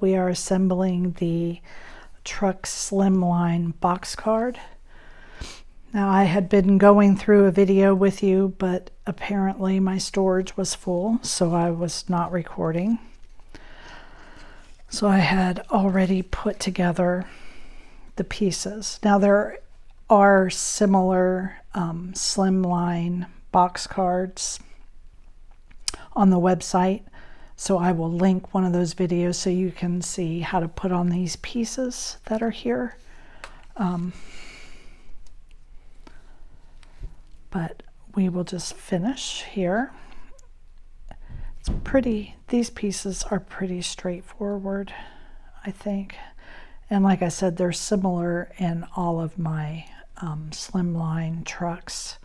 We are assembling the truck slimline box card. Now, I had been going through a video with you, but apparently my storage was full, so I was not recording. So I had already put together the pieces. Now, there are similar slimline box cards on the website, so I will link one of those videos so you can see how to put on these pieces that are here. But we will just finish here. It's pretty, these pieces are pretty straightforward, I think. And like I said, they're similar in all of my slimline trucks.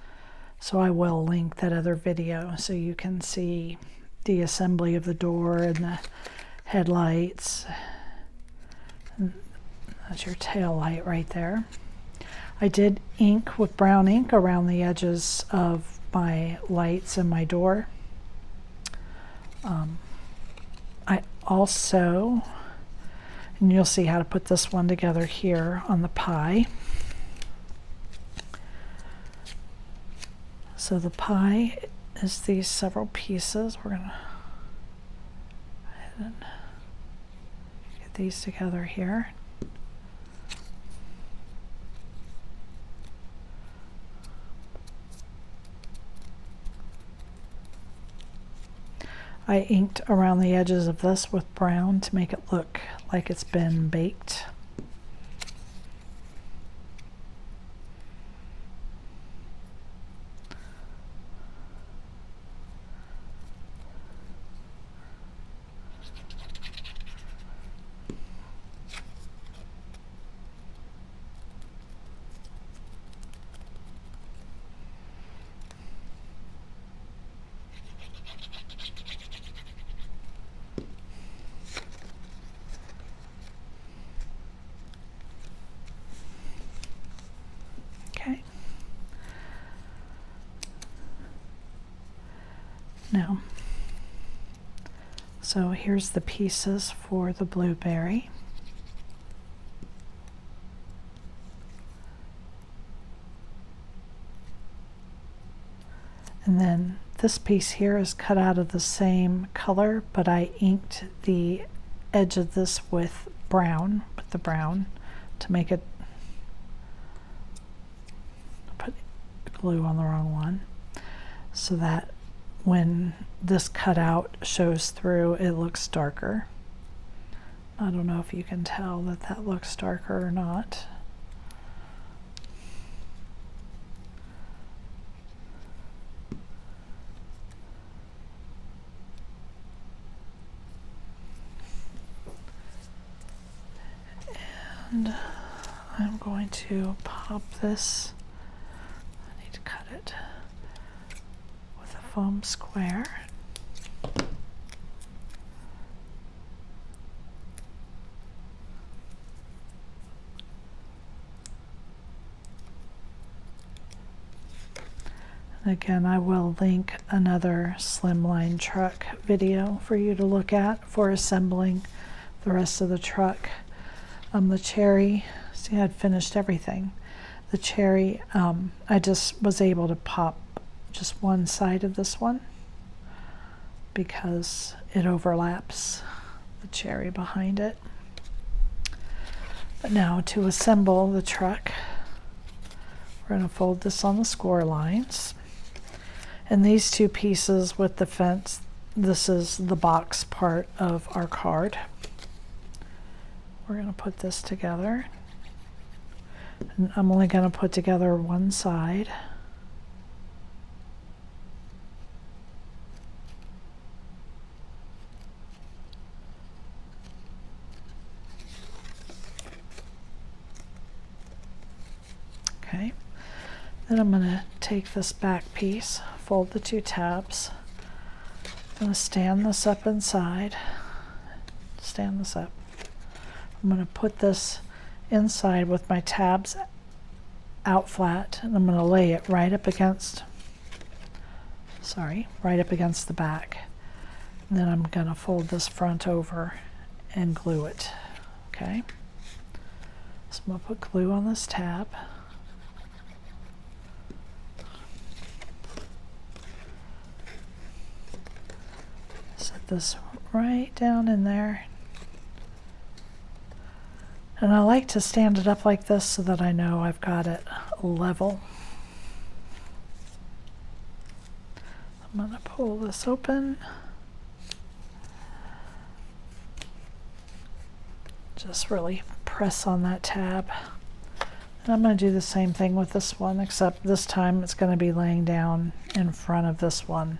So I will link that other video so you can see the assembly of the door and the headlights. That's your tail light right there. I did ink with brown ink around the edges of my lights and my door. I also, and you'll see how to put this one together here on the pie. So the pie is these several pieces. We're gonna go ahead and get these together here. I inked around the edges of this with brown to make it look like it's been baked. Now, so here's the pieces for the blueberry. And then this piece here is cut out of the same color, but I inked the edge of this with brown, to make it, put glue on the wrong one, so that when this cutout shows through, it looks darker. I don't know if you can tell that that looks darker or not. And I'm going to pop this. I need to cut it with a foam square. And again, I will link another slimline truck video for you to look at for assembling the rest of the truck. The cherry, see, I'd finished everything. The cherry, I just was able to pop just one side of this one because it overlaps the cherry behind it. But now to assemble the truck, we're going to fold this on the score lines. And these two pieces with the fence, this is the box part of our card. We're going to put this together, and I'm only going to put together one side. Okay, then I'm going to take this back piece, fold the two tabs. I'm going to stand this up inside, stand this up. I'm going to put this inside with my tabs out flat, and I'm going to lay it right up against, right up against the back. And then I'm going to fold this front over and glue it. Okay, so I'm going to put glue on this tab. Set this right down in there. And I like to stand it up like this so that I know I've got it level. I'm going to pull this open. Just really press on that tab. And I'm going to do the same thing with this one, except this time it's going to be laying down in front of this one.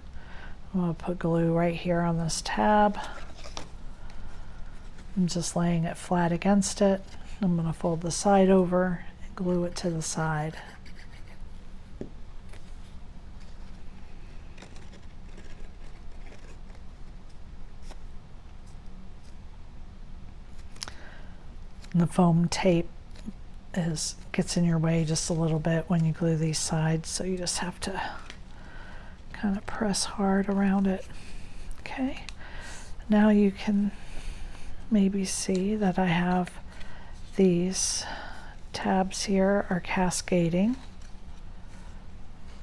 I'm going to put glue right here on this tab. I'm just laying it flat against it. I'm going to fold the side over and glue it to the side. And the foam tape gets in your way just a little bit when you glue these sides, so you just have to kind of press hard around it. Okay, now you can maybe see that I have these tabs here are cascading,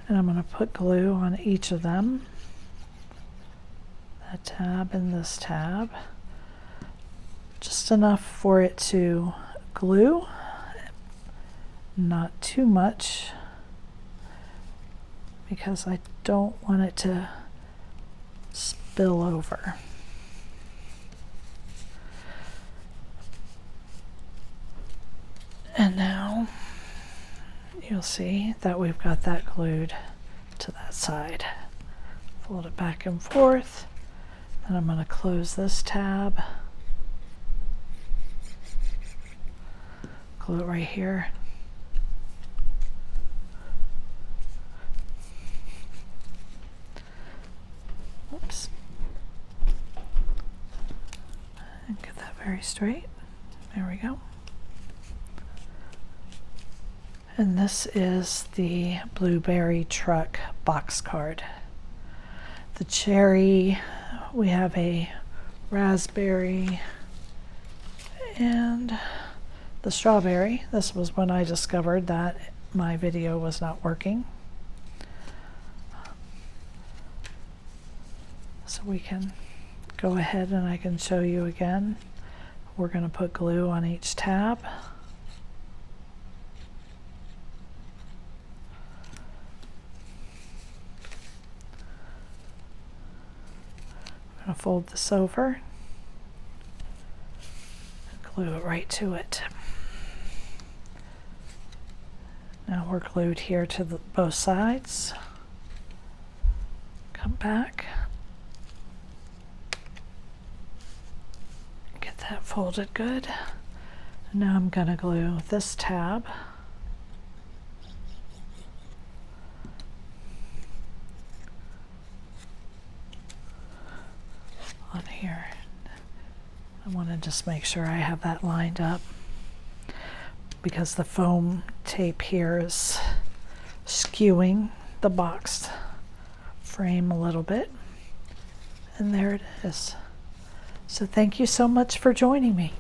and I'm going to put glue on each of them, that tab and this tab, just enough for it to glue, not too much, because I don't want it to spill over. And now you'll see that we've got that glued to that side. Fold it back and forth, and I'm going to close this tab, glue it right here. Oops. And get that very straight. There we go. And this is the blueberry truck box card. The cherry, we have a raspberry, and the strawberry. This was when I discovered that my video was not working. So we can go ahead and I can show you again. We're going to put glue on each tab. I'm going to fold this over and glue it right to it. Now we're glued here to both sides. Come back. Get that folded good. And now I'm going to glue this tab on here. I want to just make sure I have that lined up, because the foam tape here is skewing the box frame a little bit. And there it is. So thank you so much for joining me.